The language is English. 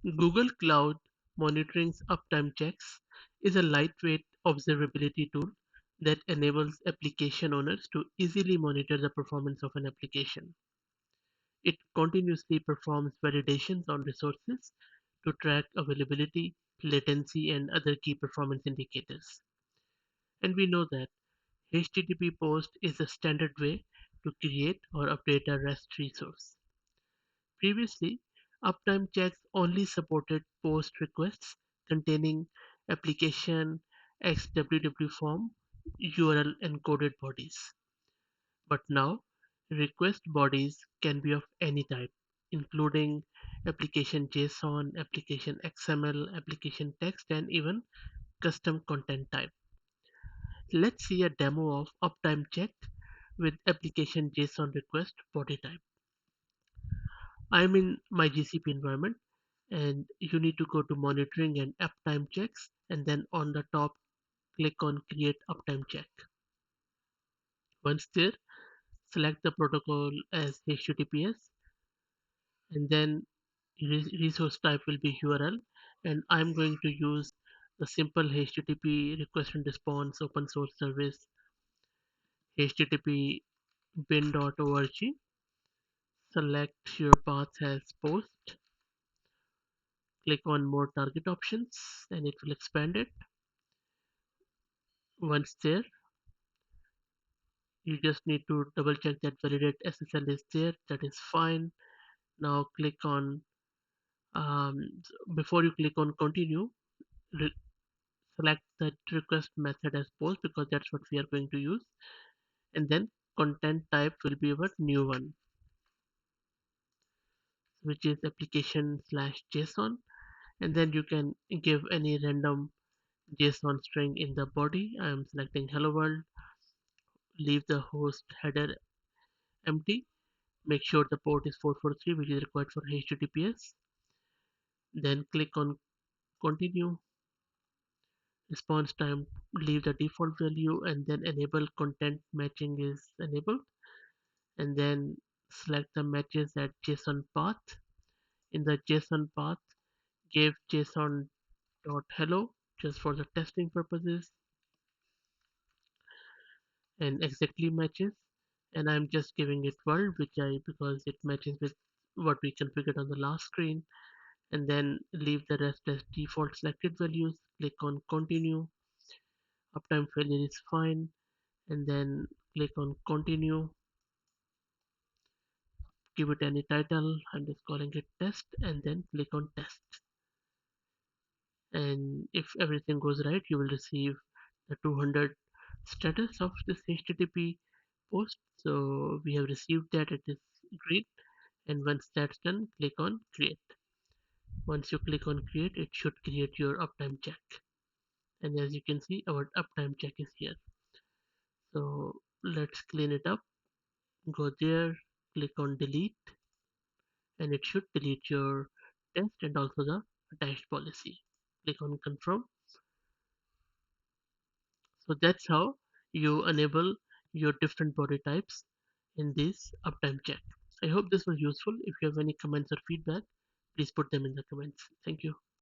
Google Cloud Monitoring's Uptime Checks is a lightweight observability tool that enables application owners to easily monitor the performance of an application. It continuously performs validations on resources to track availability, latency, and other key performance indicators. And we know that HTTP POST is a standard way to create or update a REST resource. Previously, Uptime checks only supported POST requests containing application XWW form URL encoded bodies. But now, request bodies can be of any type, including application JSON, application XML, application text, and even custom content type. Let's see a demo of Uptime check with application JSON request body type. I'm in my GCP environment and you need to go to monitoring and uptime checks and then on the top click on create uptime check. Once there, select the protocol as HTTPS and then resource type will be URL and I'm going to use the simple HTTP request and response open source service http bin.org. Select your path as post, click on more target options and it will expand it. Once there, you just need to double check that validate SSL is there, that is fine. Now click on um, before you click on continue, re- select the request method as post because that's what we are going to use, and then content type will be our new one, which is application slash JSON, and then you can give any random JSON string in the body. I am selecting hello world, leave the host header empty, make sure the port is 443 which is required for HTTPS, then click on continue, response time leave the default value and then enable content matching is enabled and then select the matches at JSON path. In the JSON path, give JSON.hello just for the testing purposes and exactly matches, and I'm just giving it world which I because it matches with what we configured on the last screen, and then leave the rest as default selected values. Click on continue, uptime failure is fine, and then click on continue, give it any title. I'm just calling it test, and then click on test. And if everything goes right, you will receive the 200 status of this HTTP post. So we have received that, it is great. And once that's done, click on create. Once you click on create, it should create your uptime check. And as you can see, our uptime check is here. So let's clean it up. Go there, click on delete, and it should delete your test and also the attached policy. Click on confirm. So that's how you enable your different body types in this uptime check. I hope this was useful. If you have any comments or feedback, please put them in the comments. Thank you.